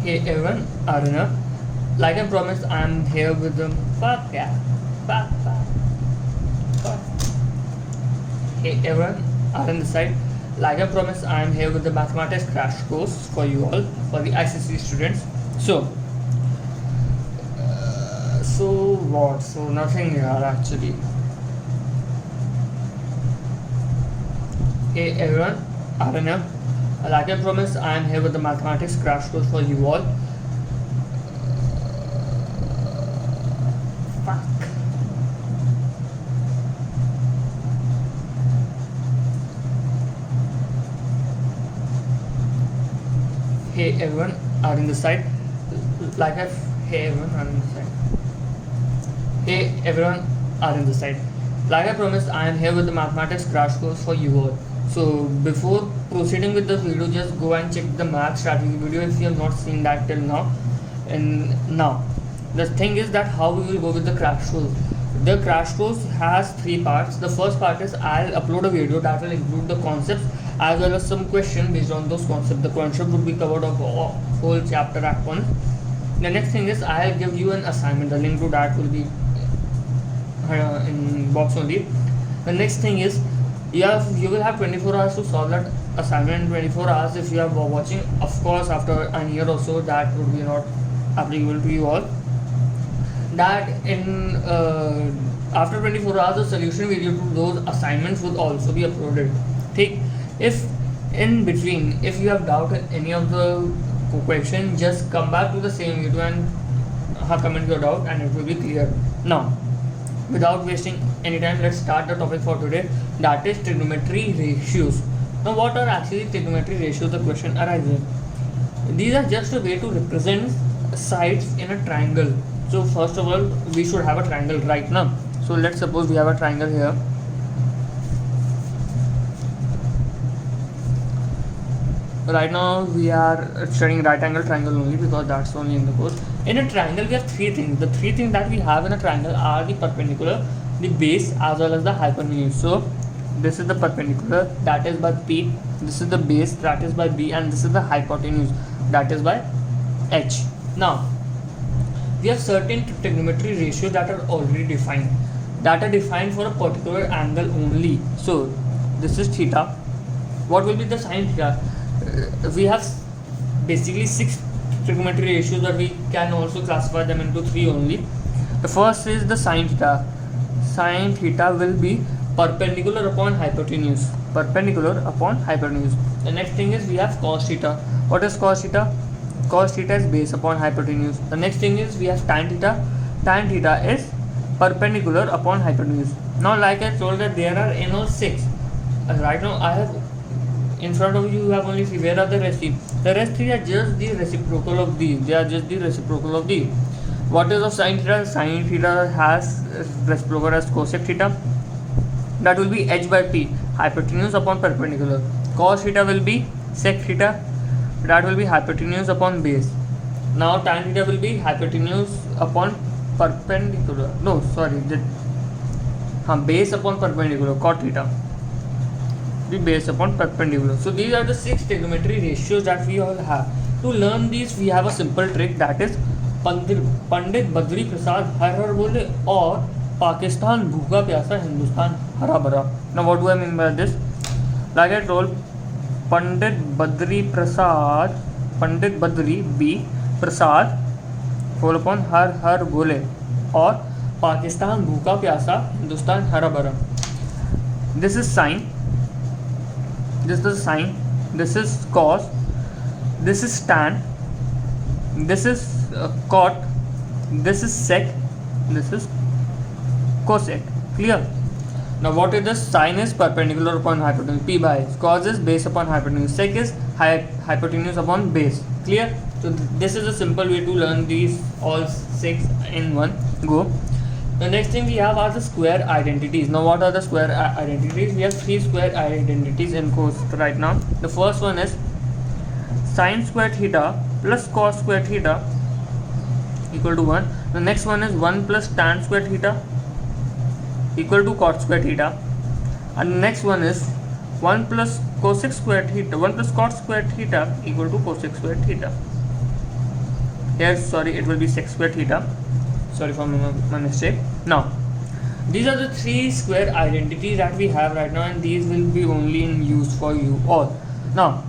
Hey everyone, Aruna. Like I promised, I'm here with the fuck yeah, fuck. Hey everyone, Arun this side. Like I promised, I'm here with the mathematics crash course for you all, for the ICC students. So what? So nothing here actually. Hey everyone, Arun here. Like I promised, I'm here with the mathematics crash course for you all. Fuck. Hey everyone, Arun this side. Hey everyone, Arun this side. Hey everyone, Arun this side. Like I promised, I am here with the mathematics crash course for you all. So before proceeding with the video, just go and check the math strategy video if you have not seen that till now. And now, the thing is that how we will go with the crash course. The crash course has three parts. The first part is I'll upload a video that will include the concepts as well as some question based on those concepts. The concept would be covered of whole chapter at once. The next thing is I'll give you an assignment. The link to that will be in box only. The next thing is you will have 24 hours to solve that assignment. 24 hours if you are watching. Of course, after a year or so, that would be not applicable to you all. That in after 24 hours, the solution video to those assignments would also be uploaded. Take if in between, if you have doubt in any of the question, just come back to the same video and comment your doubt, and it will be clear. Now, without wasting any time, let's start the topic for today. That is trigonometry ratios. Now, what are actually trigonometry ratios? The question arises. These are just a way to represent sides in a triangle. So first of all, we should have a triangle right now. So let's suppose we have a triangle here. Right now we are studying right angle triangle only because that's only in the course. In a triangle we have three things. The three things that we have in a triangle are the perpendicular, the base as well as the hypotenuse. So this is the perpendicular, that is by P. This is the base, that is by B, and this is the hypotenuse, that is by H. Now we have certain trigonometry ratios that are already defined, that are defined for a particular angle only. So this is theta. What will be the sine theta? We have basically 6 trigonometry ratios, but we can also classify them into 3 only. The first is the sine theta. Sine theta will be perpendicular upon hypotenuse. Perpendicular upon hypotenuse. The next thing is we have cos theta. What is cos theta? Cos theta is base upon hypotenuse. The next thing is we have tan theta. Tan theta is perpendicular upon hypotenuse. Now, like I told that there are in all 6. Right now I have in front of you have only 3. Where are the rest 3? The rest 3 are just the reciprocal of these. They are just the reciprocal of these. What is of sine theta? Sine theta has reciprocal as cosec theta. That will be h by p, hypotenuse upon perpendicular. Cos theta will be sec theta. That will be hypotenuse upon base. Now tan theta will be hypotenuse upon perpendicular. No, sorry. Base upon perpendicular. Cot theta. The base upon perpendicular. So these are the 6 trigonometry ratios that we all have. To learn these, we have a simple trick, that is Pandit Badri Prasad हर हर बोले और पाकिस्तान भूखा प्यासा हिंदुस्तान हरा भरा. Now what do I mean by this? Like I told, Pandit Badri B Prasad fall upon हर हर बोले और पाकिस्तान भूखा प्यासा हिंदुस्तान हरा भरा. This is sine. This is sine, this is cos, this is tan, this is cot, this is sec, this is cosec. Clear? Now what is this? Sine is perpendicular upon hypotenuse, P by H. Cos is base upon hypotenuse. Sec is hypotenuse upon base. Clear? So this is a simple way to learn these all 6 in one go. The next thing we have are the square identities. Now what are the square identities? We have 3 square identities in course right now. The first one is sine square theta plus cos square theta equal to 1. The next one is 1 plus tan square theta equal to cot square theta. And the next one is 1 plus cosec square theta, 1 plus cot square theta equal to cosec square theta. Here, sorry, it will be sec square theta. Sorry for my mistake. Now, these are the three square identities that we have right now, and these will be only in use for you all. Now,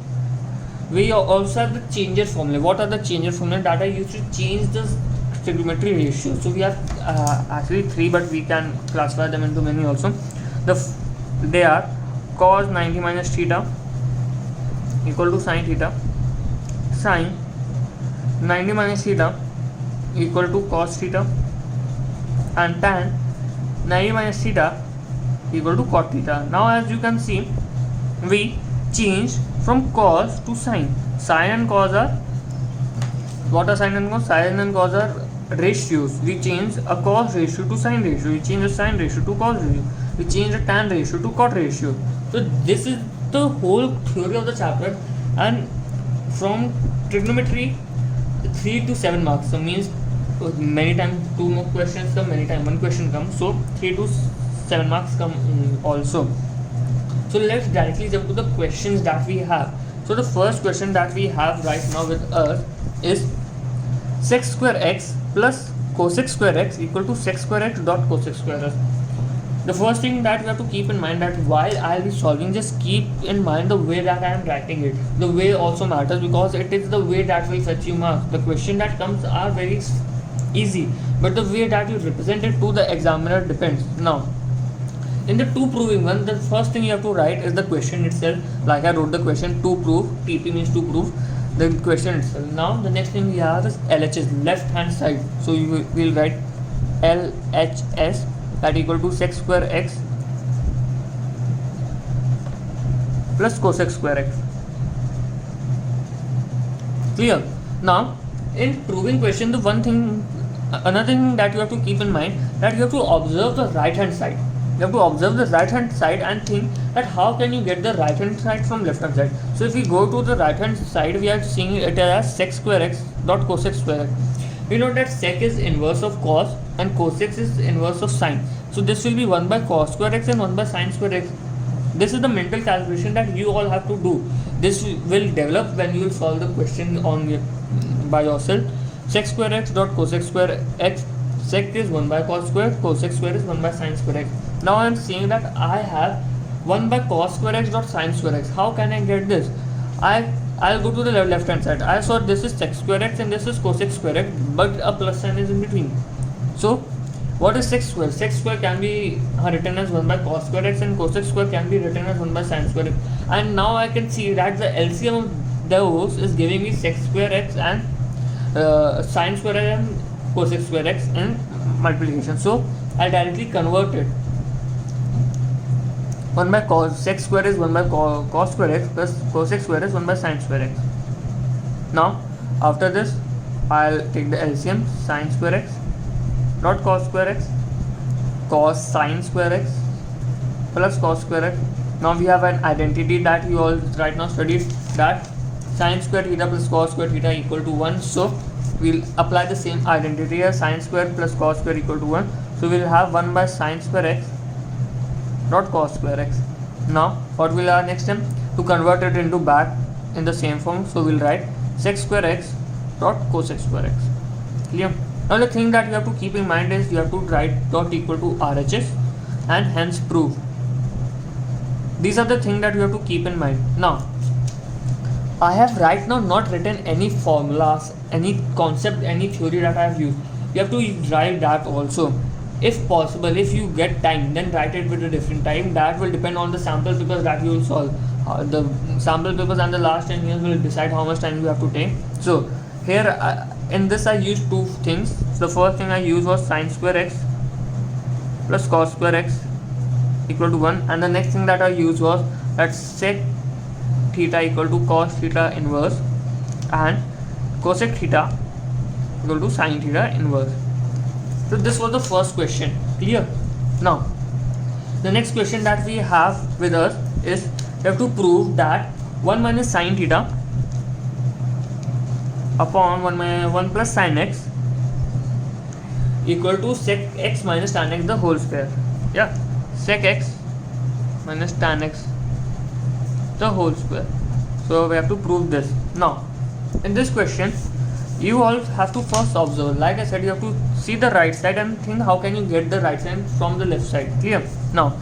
we also have the changer formula. What are the changer formula that are used to change the trigonometry ratio? So we have actually three, but we can classify them into many also. They are cos 90 minus theta equal to sin theta, sin 90 minus theta equal to cos theta, and tan 90 minus theta equal to cot theta. Now, as you can see, we change from cos to sin. Sin and cos are, what are sin and cos? Sin and cos are ratios. We change a cos ratio to sin ratio. We change a sin ratio to cos ratio. We change a tan ratio to cot ratio. So this is the whole theory of the chapter, and from trigonometry 3 to 7 marks. So means many times 2 more questions come, many times 1 question comes. So 3 to 7 marks come also. So let's directly jump to the questions that we have. So the first question that we have right now with us is sec square x plus cosec square x equal to sec square x dot cosec square x. The first thing that we have to keep in mind that while I'll be solving, just keep in mind the way that I am writing it. The way also matters because it is the way that will fetch you marks. The question that comes are very easy, but the way that you represent it to the examiner depends. Now, in the to proving one, the first thing you have to write is the question itself. Like I wrote the question to prove, TP means to prove the question itself. Now the next thing we have is LHS, left hand side. So you will write LHS, that equal to sec square x plus cosec square x. Clear? Now, in proving question, the another thing that you have to keep in mind, that you have to observe the right hand side. You have to observe the right hand side and think that how can you get the right hand side from left hand side. So if we go to the right hand side, we are seeing it as sec square x dot cosec square x. We know that sec is inverse of cos and cosec is inverse of sine. So this will be 1 by cos square x and 1 by sine square x. This is the mental calculation that you all have to do. This will develop when you will solve the question by yourself. Sec square x dot cosec square x. Sec is 1 by cos square, cosec square is 1 by sine square x. Now I am saying that I have 1 by cos square x dot sine square x. How can I get this? I'll go to the left hand side. I saw this is sec square x and this is cosec square x, but a plus sign is in between. So what is sec square? Sec square can be written as 1 by cos square x and cosec square can be written as 1 by sine square x. And now I can see that the LCM of those is giving me sec square x and sine square x and cosec square x in multiplication. So I'll directly convert it. 1 by cos sec square is 1 by cos square x plus cosec square is 1 by sine square x. Now after this I'll take the LCM, sine square x dot cos square x cos sine square x plus cos square x. Now we have an identity that you all right now studied, that sine square theta plus cos square theta equal to 1. So we'll apply the same identity as sine square plus cos square equal to 1. So we'll have 1 by sine square x dot cos square x. Now what will our next step? To convert it into back in the same form, so we'll write sec square x dot cosec square x. Clear? Now the thing that you have to keep in mind is you have to write dot equal to RHS and hence prove. These are the things that you have to keep in mind. Now I have right now not written any formulas, any concept, any theory that I have used. You have to write that also. If possible, if you get time, then write it with a different time. That will depend on the sample papers that you will solve. The sample papers and the last 10 years will decide how much time you have to take. So here in this I used two things. So the first thing I used was sine square x plus cos square x equal to 1, and the next thing that I used was that sec theta equal to cos theta inverse and cosec theta equal to sine theta inverse. So this was the first question. Clear? Now the next question that we have with us is we have to prove that 1 minus sine theta upon 1 plus sine x equal to sec x minus tan x the whole square. Yeah, sec x minus tan x the whole square. So we have to prove this. Now in this question You all have to first observe, like I said, you have to see the right side and think how can you get the right side from the left side. Clear? Now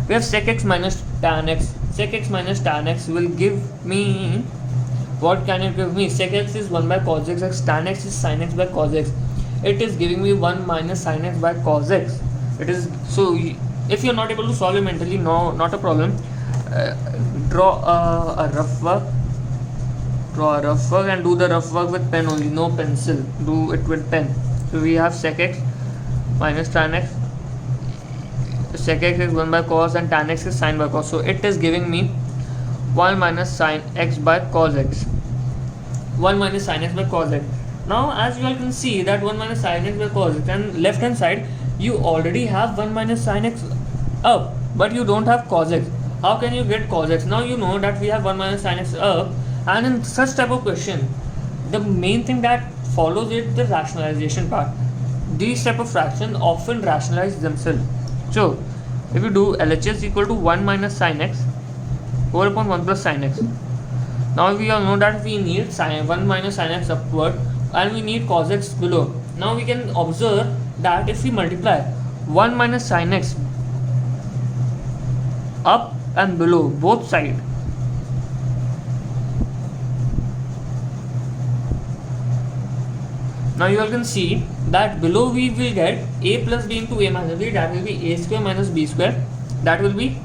we have sec x minus tan x. Sec x minus tan x will give me, what can it give me? Sec x is 1 by cos x, tan x is sin x by cos x. It is giving me 1 minus sin x by cos x. It is so. If you are not able to solve it mentally, no, not a problem. Draw a rough work. Draw a rough work and do the rough work with pen only, no pencil. Do it with pen. So we have sec x minus tan x. Sec x is 1 by cos and tan x is sin by cos. So it is giving me 1 minus sin x by cos x. 1 minus sin x by cos x. Now as you all can see that 1 minus sin x by cos x, and left hand side you already have 1 minus sin x up, but you don't have cos x. How can you get cos x? Now you know that we have 1 minus sin x up, and in such type of question, the main thing that follows is the rationalization part. These type of fractions often rationalize themselves. So if you do LHS equal to 1 minus sin x over upon 1 plus sin x. Now we all know that we need sin 1 minus sin x upward and we need cos x below. Now we can observe that if we multiply 1 minus sin x up and below both sides, now you all can see that below we will get a plus b into a minus b, that will be a square minus b square, that will be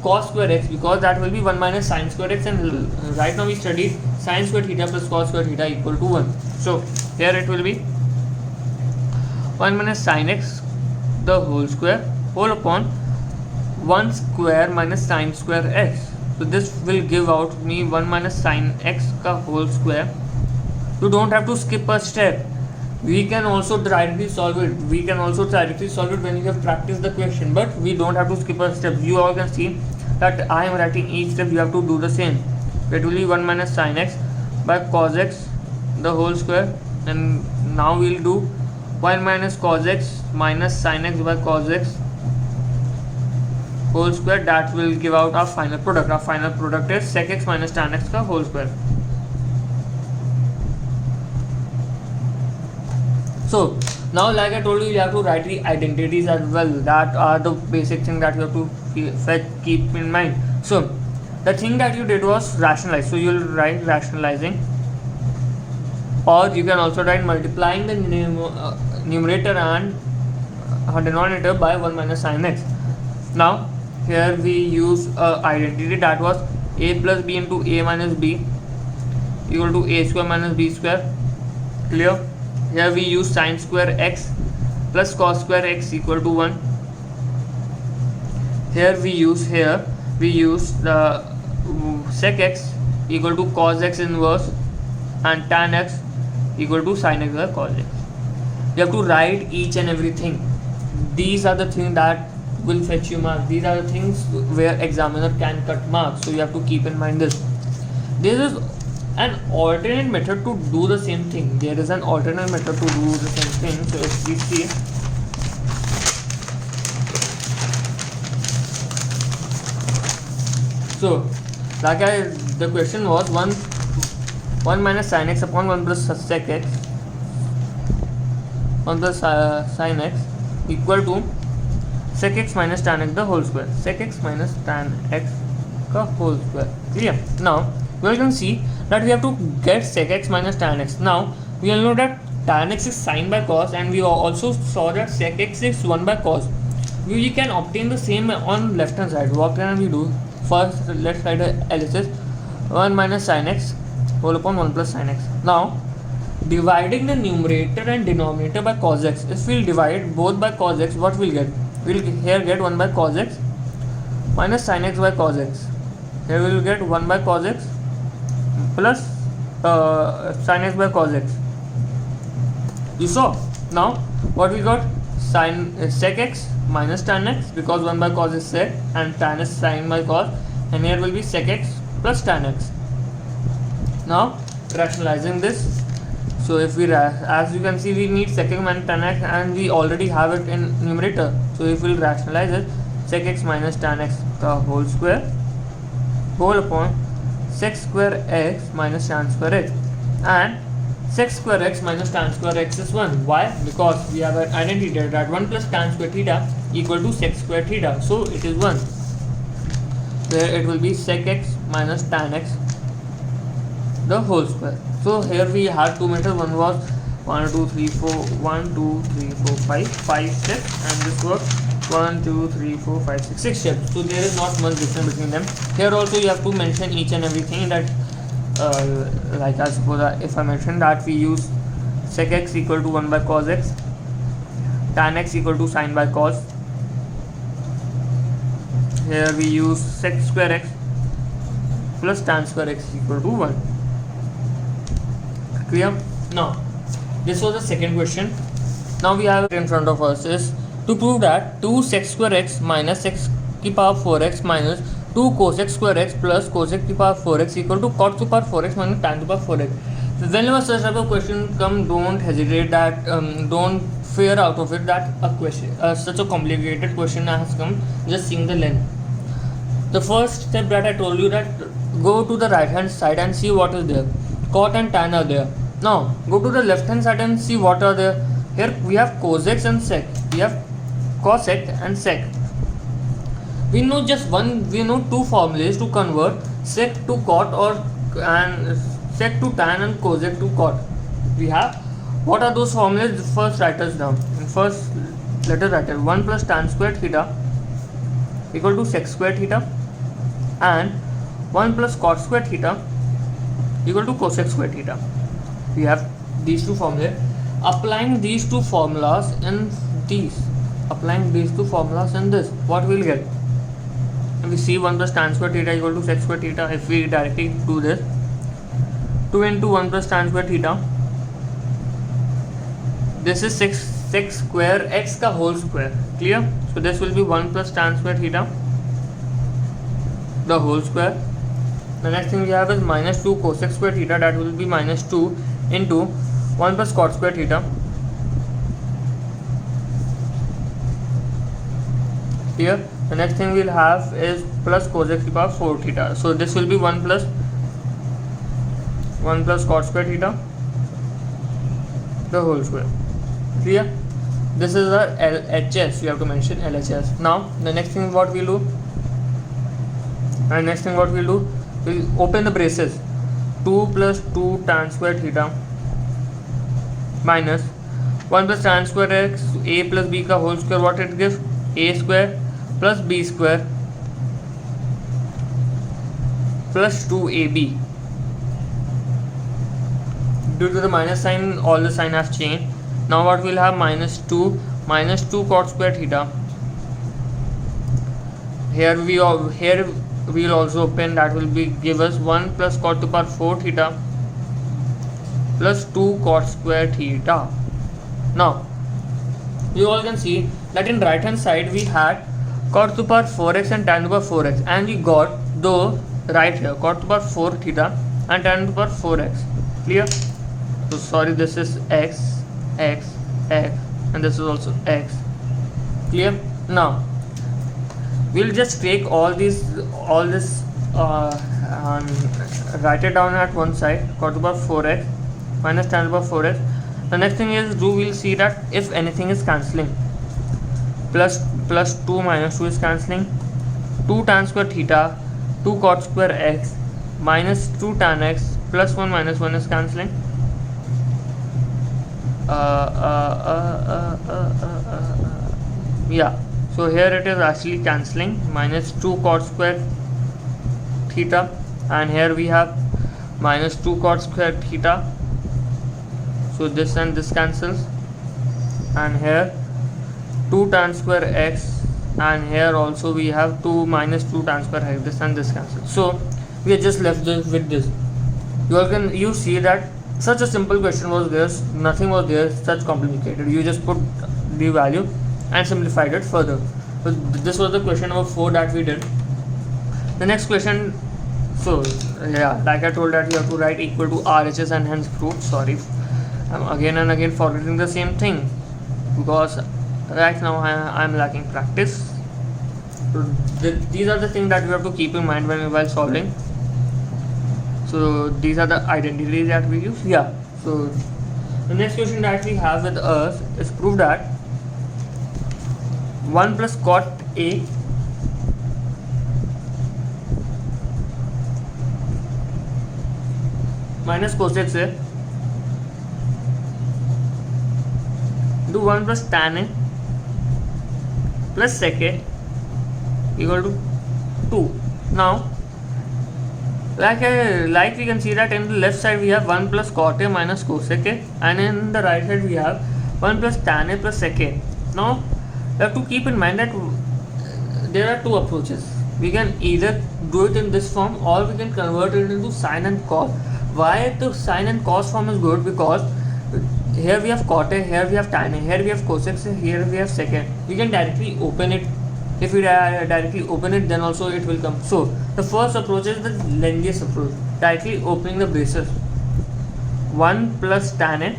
cos square x, because that will be 1 minus sin square x, and right now we studied sin square theta plus cos square theta equal to 1. So here it will be 1 minus sin x the whole square whole upon 1 square minus sin square x. So this will give out me 1 minus sin x ka whole square. You don't have to skip a step. We can also directly solve it. We can also directly solve it when you have practiced the question, but we don't have to skip a step. You all can see that I am writing each step. You have to do the same. It will be 1 minus sin x by cos x the whole square, and now we will do 1 minus cos x minus sin x by cos x whole square. That will give out our final product. Our final product is sec x minus tan x ka whole square. So now, like I told you, you have to write the identities as well. That are the basic thing that you have to keep in mind. So the thing that you did was rationalize. So you will write rationalizing, or you can also write multiplying the numerator and denominator by 1 minus sin x. Now here we use identity, that was a plus b into a minus b equal to a square minus b square. Clear? Here we use sin square x plus cos square x equal to 1. Here we use the sec x equal to cos x inverse and tan x equal to sin x by cos x. You have to write each and everything. These are the things that will fetch you marks. These are the things where examiner can cut marks. So you have to keep in mind this. This is an alternate method to do the same thing. There is an alternate method to do the same thing. So if we see, so like the question was 1 minus sin x upon 1 plus sec x 1 plus sin x equal to sec x minus tan x the whole square. Sec x minus tan x का whole square. Clear? Now we can see that we have to get sec x minus tan x. Now we all know that tan x is sin by cos, and we also saw that sec x is 1 by cos. We can obtain the same on left hand side. What can we do? First let's write a LHS 1 minus sin x whole upon 1 plus sin x. Now dividing the numerator and denominator by cos x. If we'll divide both by cos x, what we'll get? We'll here get 1 by cos x minus sin x by cos x. Here we will get 1 by cos x plus sin x by cos x. You saw? Now what we got? Sec x minus tan x, because 1 by cos is sec and tan is sin by cos, and here will be sec x plus tan x. Now rationalizing this, so if we as you can see, we need sec x minus tan x, and we already have it in numerator. So if we will rationalize it, sec x minus tan x the whole square whole upon sec square x minus tan square x, and sec square x minus tan square x is 1. Why? Because we have an identity that 1 plus tan square theta equal to sec square theta. So it is 1. Where it will be sec x minus tan x the whole square. So here we had two methods. One was 1 2 3 4 1 2 3 4 5 steps, and this was 1 2 3 4 5 6 steps. So there is not much difference between them. Here also you have to mention each and everything that like I suppose if I mention that we use sec x equal to 1 by cos x, tan x equal to sin by cos. Here we use sec square x plus tan square x equal to 1. Clear? Now this was the second question. Now we have in front of us is to prove that 2 sec square x minus x to the power 4x minus 2 cosec square x plus cosec to the power 4x equal to cot to the power 4x minus tan to the power 4x. So whenever such type of question come, don't hesitate that don't fear out of it that a question such a complicated question has come. Just seeing the length. The first step that I told you, that go to the right hand side and see what is there. Cot and tan are there. Now go to the left hand side and see what are there. Here we have cosec and sec. We have cosec and sec. We know just one. We know two formulas to convert sec to cot and sec to tan and cosec to cot. We have, what are those formulas? First write us down. First let us write it. 1 plus tan square theta equal to sec square theta, and 1 plus cot square theta equal to cosec square theta. We have these two formulas. Applying these two formulas in this, what we'll get? We see 1 plus tan square theta equal to sec square theta. If we directly do this, 2 into 1 plus tan square theta, this is sec square x ka whole square. Clear? So this will be 1 plus tan square theta the whole square. The next thing we have is minus 2 cosec square theta, that will be minus 2 into 1 plus cot square theta. Here the next thing we'll have is plus cosec to the power 4 theta. So this will be 1 plus cot square theta the whole square. Clear? This is our LHS. You have to mention LHS. Now the next thing what we'll do, we'll open the braces. 2 plus 2 tan square theta minus 1 plus tan square x a plus b ka whole square. What it gives? A square plus b square plus 2ab. Due to the minus sign, all the sign have changed. Now what we'll have? minus 2 cot square theta. Here we'll also open, that will be give us 1 plus cot to the power 4 theta plus 2 cot square theta. Now you all can see that in right hand side we had cot to the power 4x and tan to the power 4x, and we got though right here cot to the power 4 theta and tan to the power 4x. Clear? So sorry, this is x, and this is also x. Clear? Now we'll just take all this and write it down at one side. Cot to the power 4x minus tan to the power 4x. The next thing is we'll see that if anything is cancelling, plus 2 minus 2 is cancelling, 2 tan square theta, 2 cot square x minus 2 tan x plus 1 minus 1 is cancelling. Yeah, so here it is actually cancelling, minus 2 cot square theta, and here we have minus 2 cot square theta. So this and this cancels, and here 2 tan square x, and here also we have 2 minus 2 tan square x. This and this cancels. So we are just left with this. You see that such a simple question was there, nothing was there such complicated. You just put the value and simplified it further. So this was the question number 4 that we did. The next question, so yeah, like I told that you have to write equal to RHS and hence proof. Sorry, I'm again and again forgetting the same thing because right now I am lacking practice. So these are the things that you have to keep in mind while solving. So these are the identities that we use. Yeah, So the next question that we have with us is prove that 1 plus cot A minus cosec A into 1 plus tan A plus sec A equal to 2. Now like we can see that in the left side we have 1 plus cot A minus cosec A, and in the right side we have 1 plus tan A plus sec A. Now you have to keep in mind that there are two approaches. We can either do it in this form or we can convert it into sine and cos. Why the sine and cos form is good? Because here we have cot A, here we have tan A, here we have cosec A, here we have sec A. We can directly open it. If we directly open it, then also it will come. So the first approach is the lengthiest approach, directly opening the braces. 1 plus tan A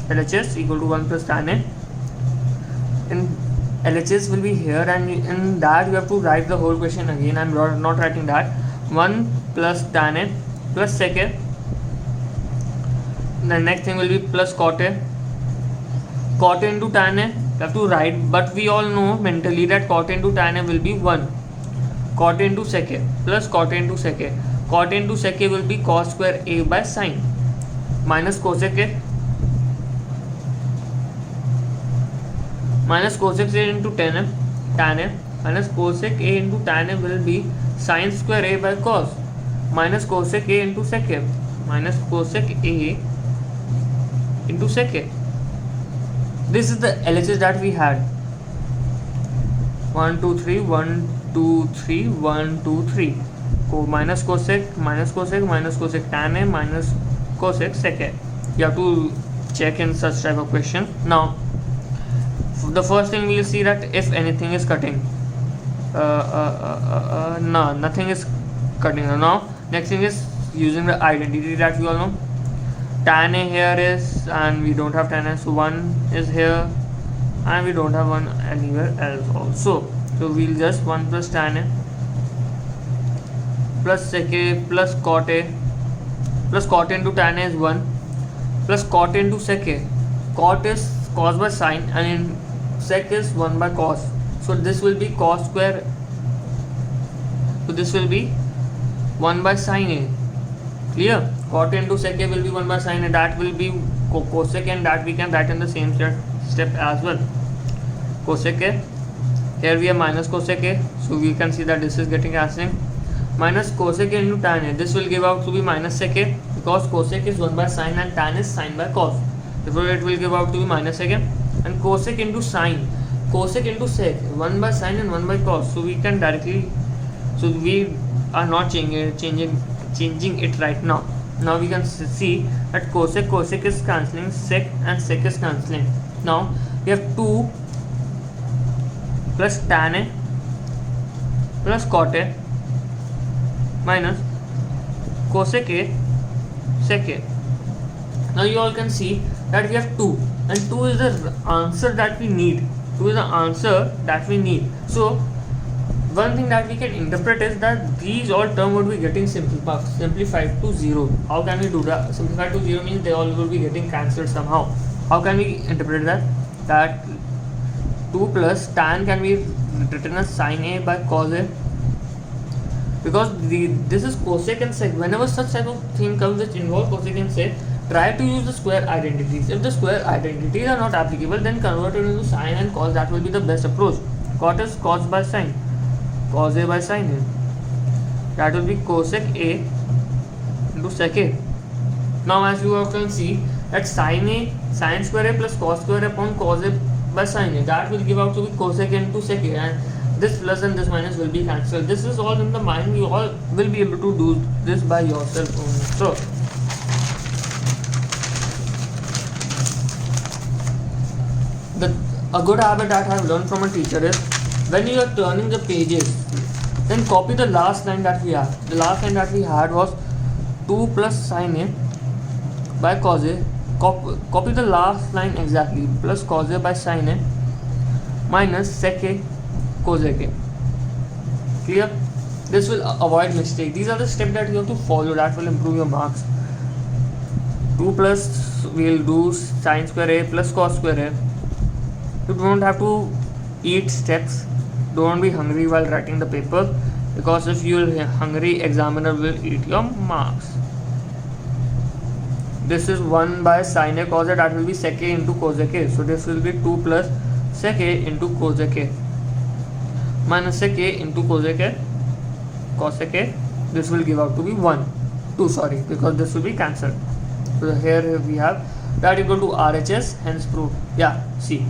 LHS equal to 1 plus tan A. And LHS will be here, and in that you have to write the whole question again. I am not writing that. 1 plus tan A plus sec A. The next thing will be plus cot A. Cot A into tan A. You have to write, but we all know mentally that cot into tan A will be 1. Cot into sec A plus cot into sec A. Cot into sec A will be cos square A by sine minus cosec A minus cosec A into tan A minus cosec A into tan A will be sine square A by cos minus cosec A into sec A minus cosec A into sec A. This is the LHS that we had. 1 2 3 1 2 3 1 2 3. Minus cosec minus cosec minus cosec tan A minus cosec sec A. You have to check in such type of question. Now the first thing we will see that if anything is cutting. No, nothing is cutting. Now next thing is using the identity that we all know. Tan A here is, and we don't have tan A, so 1 is here, and we don't have 1 anywhere else also. So we'll just 1 plus tan A plus sec A plus cot A plus cot into tan A is 1 plus cot into sec A. Cot is cos by sine, and in sec is 1 by cos. So this will be cos square. So this will be 1 by sine A. Clear? Cot into sec A will be 1 by sine A. That will be cosec, and that we can write in the same step as well. Cosec A. Here we have minus cosec A. So we can see that this is getting cancelled. Minus cosec A into tan A. This will give out to be minus sec A, because cosec is 1 by sine and tan is sine by cos. Therefore it will give out to be minus sec A. And cosec into sine. Cosec into sec. 1 by sine and 1 by cos. So we can directly. So we are not changing it right now. Now we can see that cosec is cancelling, sec and sec is cancelling. Now we have 2 plus tan A plus cot A minus cosec A sec A. Now you all can see that we have 2, and 2 is the answer that we need. 2 is the answer that we need. So one thing that we can interpret is that these all terms would be getting simplified to 0. How can we do that? Simplified to 0 means they all will be getting cancelled somehow. How can we interpret that? That 2 plus tan can be written as sine A by cos A, because this is cosec and sec. Whenever such type of thing comes which involve cosec and sec, try to use the square identities. If the square identities are not applicable, then convert it into sine and cos. That will be the best approach. Cot is cos by sine, cos A by sine A. That will be cosec A into sec A. Now as you all can see that sine square A plus cos square A upon cos A by sine A, that will give out to be cosec into sec A, and this plus and this minus will be cancelled. This is all in the mind. You all will be able to do this by yourself only. So a good habit that I have learned from a teacher is, when you are turning the pages, then copy the last line that we have. The last line that we had was 2 plus sine A by cos A. Copy the last line exactly, plus cos A by sine A minus sec A cosec A. Clear? This will avoid mistake. These are the steps that you have to follow that will improve your marks. 2 plus we'll do sin square a plus cos square a. You don't have to eat steps. Don't be hungry while writing the paper, because if you're hungry, examiner will eat your marks. This is 1 by sin a cos a, that will be sec a into cosec a. So this will be 2 plus sec a into cosec a minus sec a into cosec a cosec a. This will give out to be 2, sorry, because this will be cancelled. So here we have that equal to RHS, hence proved. Yeah, see.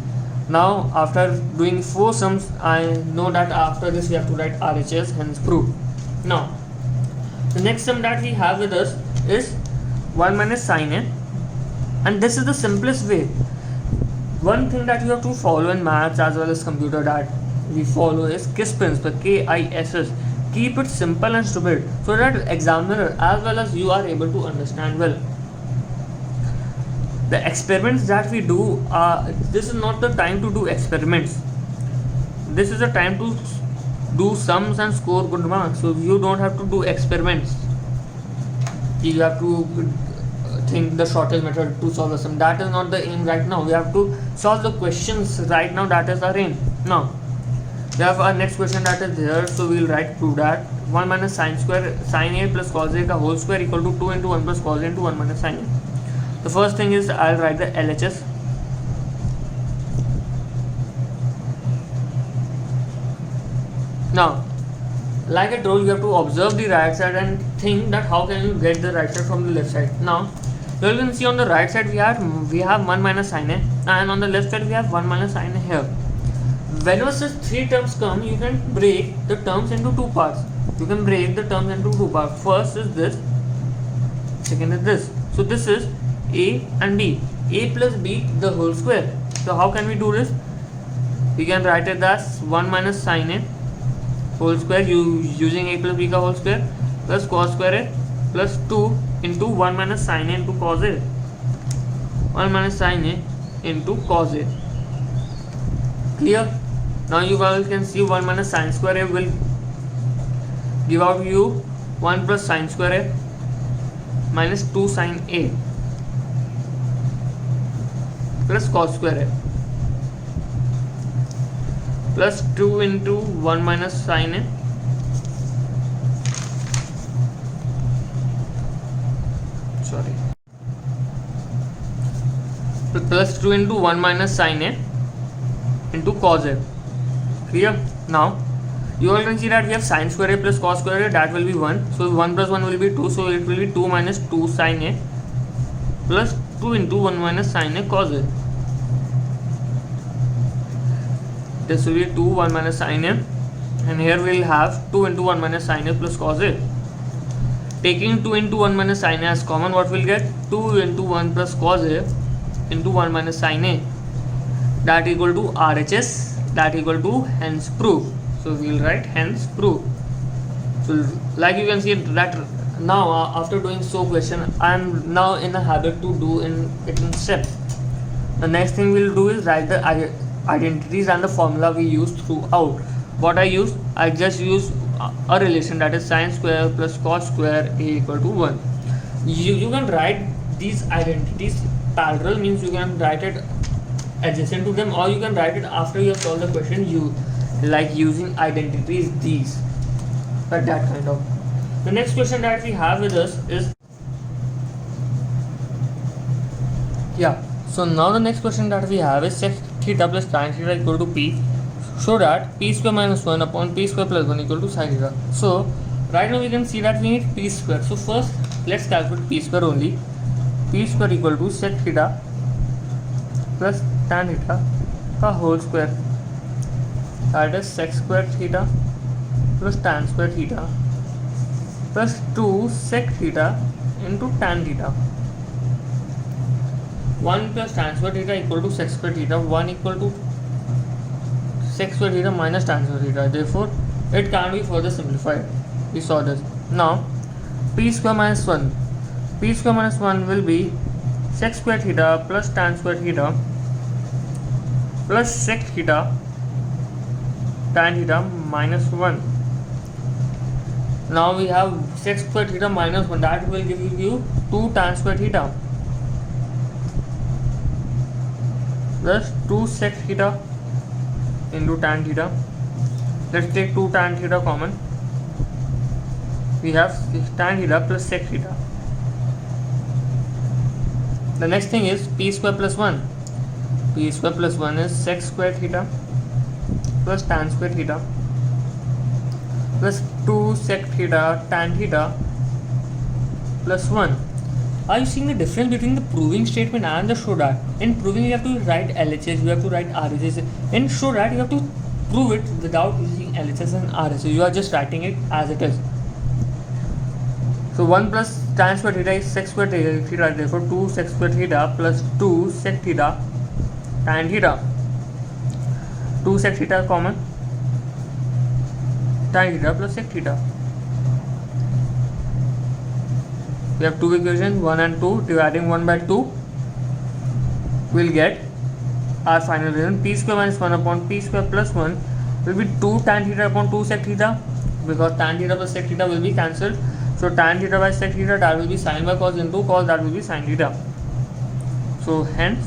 Now after doing 4 sums, I know that after this we have to write RHS, hence proved. Now the next sum that we have with us is 1 minus sin a, and this is the simplest way. One thing that you have to follow in maths as well as computer that we follow is KISS principle, KISS. Keep it simple and stupid so that examiner as well as you are able to understand well. The experiments that we do this is not the time to do experiments. This is the time to do sums and score good marks. So you don't have to do experiments. You have to think the shortest method to solve the sum. That is not the aim right now. We have to solve the questions right now. That is our aim. Now we have our next question that is there. So we will write prove that 1 minus sin a plus cos a का whole square equal to 2 into 1 plus cos a into 1 minus sin a. The first thing is I'll write the LHS. Now, like I told, you have to observe the right side and think that how can you get the right side from the left side. Now, you can see on the right side we have 1 minus sin a, and on the left side we have 1 minus sin a here. Whenever such 3 terms come, you can break the terms into 2 parts. First is this, second is this. So this is a and b. A plus b the whole square. So how can we do this? We can write it as 1 minus sin a whole square using a plus b का whole square plus cos square a plus 2 into 1 minus sin a into cos a. 1 minus sin a into cos a. Clear? Now you guys can see 1 minus sin square a will give out you 1 plus sin square a minus 2 sin a plus cos square a plus 2 into 1 minus sin a plus 2 into 1 minus sin a into cos a. Clear? Now you all can see that we have sin square a plus cos square a, that will be 1. So 1 plus 1 will be 2. So it will be 2 minus 2 sin a plus 2 into 1 minus sin a cos a. This will be 2 1 minus sin a, and here we will have 2 into 1 minus sin a plus cos a. Taking 2 into 1 minus sin a as common, what we will get? 2 into 1 plus cos a into 1 minus sin a, that equal to RHS, that equal to hence proof. So we will write hence proof. So like you can see that now after doing so question, I am now in a habit to do it in steps. The next thing we will do is write the identities and the formula we use throughout. What I use? I just use a relation, that is sin square plus cos square a equal to 1. You can write these identities parallel, means you can write it adjacent to them, or you can write it after you have solved the question, you like using identities these, but that kind of. The next question that we have with us is so now the next question that we have is sec theta plus tan theta equal to p, so that p square minus 1 upon p square plus 1 equal to sin theta. So right now we can see that we need p square. So first let's calculate p square only. P square equal to sec theta plus tan theta का whole square, that is sec square theta plus tan square theta plus 2 sec theta into tan theta. 1 plus tan square theta equal to sec square theta, 1 equal to sec square theta minus tan square theta. Therefore it can be further simplified. We saw this. Now p square minus 1, p square minus 1 will be sec square theta plus tan square theta plus sec theta tan theta minus 1. Now we have sec square theta minus 1, that will give you 2 tan square theta. plus 2 sec theta into tan theta. Let's take 2 tan theta common. We have tan theta plus sec theta. The next thing is p square plus 1. P square plus 1 is sec square theta plus tan square theta plus 2 sec theta tan theta plus 1. Are you seeing the difference between the proving statement and the show that? In proving you have to write LHS, you have to write RHS. In show that you have to prove it without using LHS and RHS. You are just writing it as it is. So 1 plus tan square theta is sec square theta, therefore 2 sec square theta plus 2 sec theta tan theta. 2 sec theta common, tan theta plus sec theta. We have two equations, 1 and 2. Dividing 1 by 2, we'll get our final result. P square minus 1 upon p square plus 1 will be 2 tan theta upon 2 sec theta, because tan theta plus sec theta will be cancelled. So tan theta by sec theta, that will be sin by cos, into cos, that will be sin theta. So hence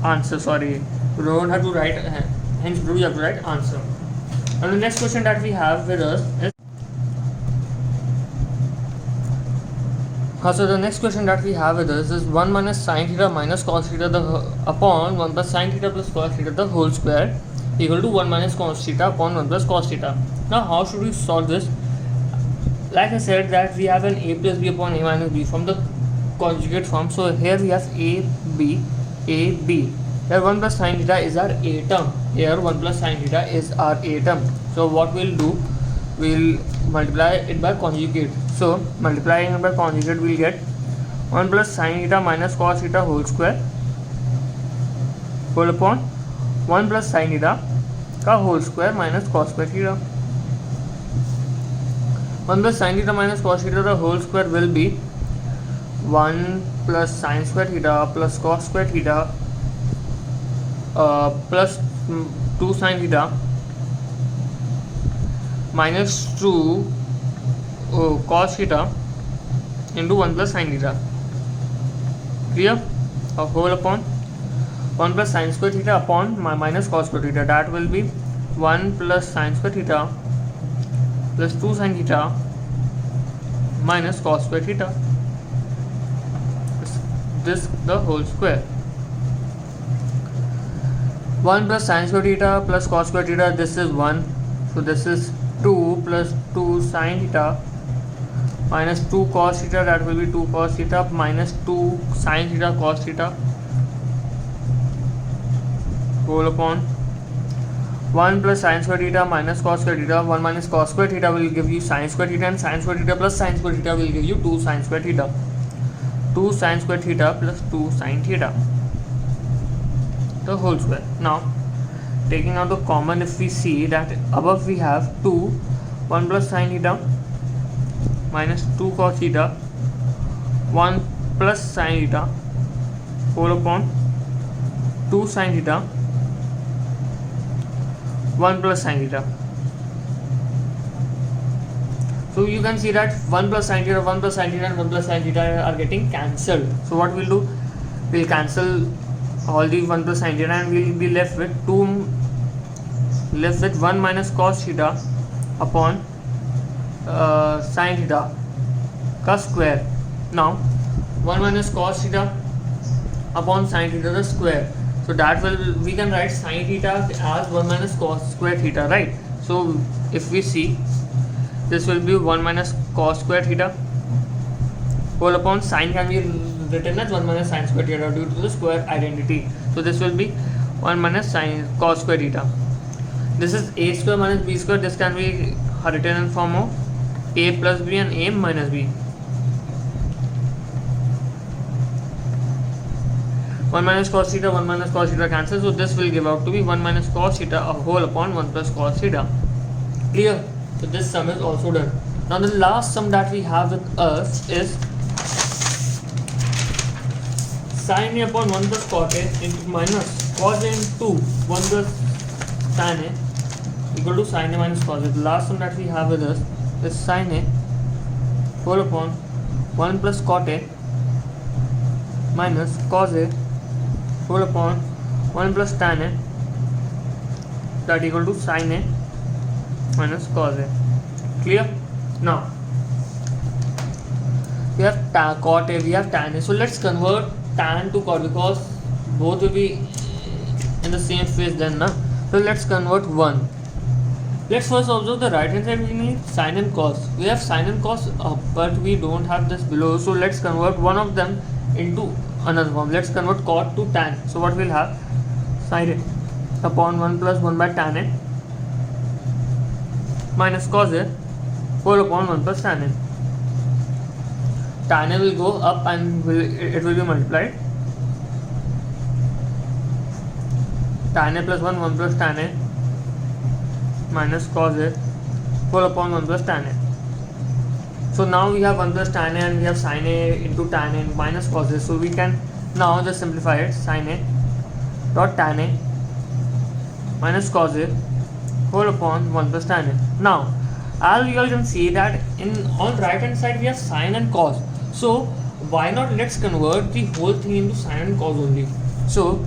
answer, sorry, you don't have to write, hence you have to write answer. And the next question that we have with us is, so the next question that we have with us is 1 minus sin theta minus cos theta upon 1 plus sin theta plus cos theta the whole square equal to 1 minus cos theta upon 1 plus cos theta. Now how should we solve this? Like I said that we have an a plus b upon a minus b from the conjugate form. So here we have a, b. Here 1 plus sin theta is our a term. Here 1 plus sin theta is our a term. So what we'll do, we'll multiply it by conjugate. So multiplying it by conjugate, we'll get 1 plus sin theta minus cos theta whole square whole upon 1 plus sin theta का whole square minus cos square theta. 1 plus sin theta minus cos theta the whole square will be 1 plus sin square theta plus cos square theta plus 2 sin theta minus 2 cos theta into 1 plus sin theta. Clear? A whole upon 1 plus sin square theta upon minus cos square theta, that will be 1 plus sin square theta plus 2 sin theta minus cos square theta. This the whole square. 1 plus sin square theta plus cos square theta, this is 1. So this is 2 plus 2 sin theta minus 2 cos theta, that will be 2 cos theta minus 2 sin theta cos theta whole upon 1 plus sin square theta minus cos square theta. 1 minus cos square theta will give you sin square theta, and sin square theta plus sin square theta will give you 2 sin square theta. 2 sin square theta plus 2 sin theta, the whole square. Now taking out the common, if we see that above we have 2 1 plus sin theta minus 2 cos theta 1 plus sin theta whole upon 2 sin theta 1 plus sin theta. So you can see that 1 plus sin theta, 1 plus sin theta and 1 plus sin theta are getting cancelled. So what we'll do, we'll cancel all these 1 plus sin theta and we'll be left with 1 minus cos theta upon sin theta का square. Now 1 minus cos theta upon sin theta the square. So that will, we can write sin theta as 1 minus cos square theta, right? So if we see, this will be 1 minus cos square theta whole upon sin can be written as 1 minus sin square theta due to the square identity. So this will be 1 minus sin cos square theta. This is a square minus b square. This can be written in form of a plus b and a minus b. 1 minus cos theta, 1 minus cos theta cancel. So this will give out to be 1 minus cos theta a whole upon 1 plus cos theta. Clear? So this sum is also done. Now the last sum that we have with us is sin a upon 1 plus cot a into minus cos a into 1 plus sin a equal to sin a minus cos a. The last sum that we have with us is sin a whole upon 1 plus cot a minus cos A whole upon 1 plus tan A that equal to sin A minus cos A. Clear? Now we have cot A, we have tan A. So let's convert tan to cot because both will be in the same phase then, na? So let's convert 1. Let's first observe the right hand side. We need sin and cos. We have sin and cos up, but we don't have this below. So let's convert one of them into another form. Let's convert cot to tan. So what we'll have? Sin A upon 1 plus 1 by tan A minus cos A whole upon 1 plus tan A. Tan A will go up and it will be multiplied. Tan A plus 1 plus tan A minus cos A whole upon 1 plus tan A. So now we have 1 plus tan A and we have sin A into tan A minus cos A. So we can now just simplify it. Sin A dot tan A minus cos A whole upon 1 plus tan A. Now as you all can see that on right hand side we have sin and cos. So why not let's convert the whole thing into sin and cos only. So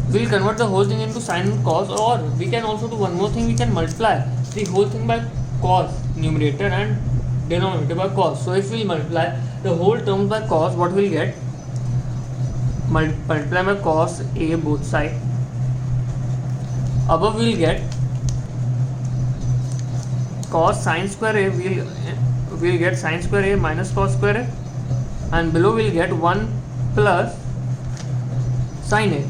we'll convert the whole thing into sin and cos, or we can also do one more thing. We can multiply the whole thing by cos, numerator, and denominator by cos. So if we multiply the whole terms by cos, what we'll get? Multiply by cos A both sides. Above we'll get cos sin square A, we'll get sin square A minus cos square A, and below we'll get 1 plus sin A.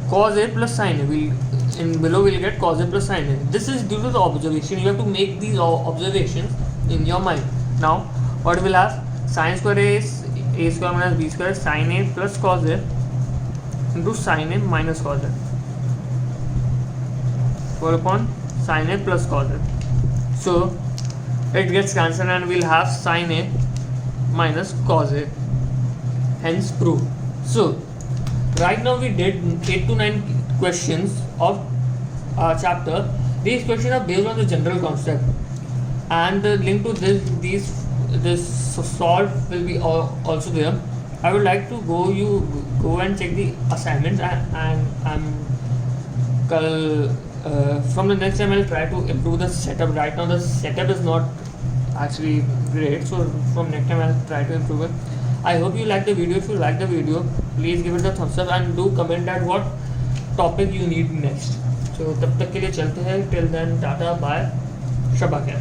Cos A plus sin A. Below we'll get cos A plus sin A. This is due to the observation. You have to make these observations in your mind. Now what we'll have? Sin square A is A square minus B square, sin A plus cos A into sin A minus cos A whole upon sin A plus cos A. So it gets cancelled and we'll have sin A minus cos A. Hence proved. So right now we did 8 to 9 questions of our chapter. These questions are based on the general concept, and the link to this solve will be also there. I would like to go and check the assignments, and from the next time I'll try to improve the setup. Right now the setup is not actually great, so from next time I'll try to improve it. I hope you like the video. If you like the video, please give it a thumbs up and do comment that what topic you need next. So तब तक के लिए चलते हैं. Till then, Tata, bye, Shaba खैर.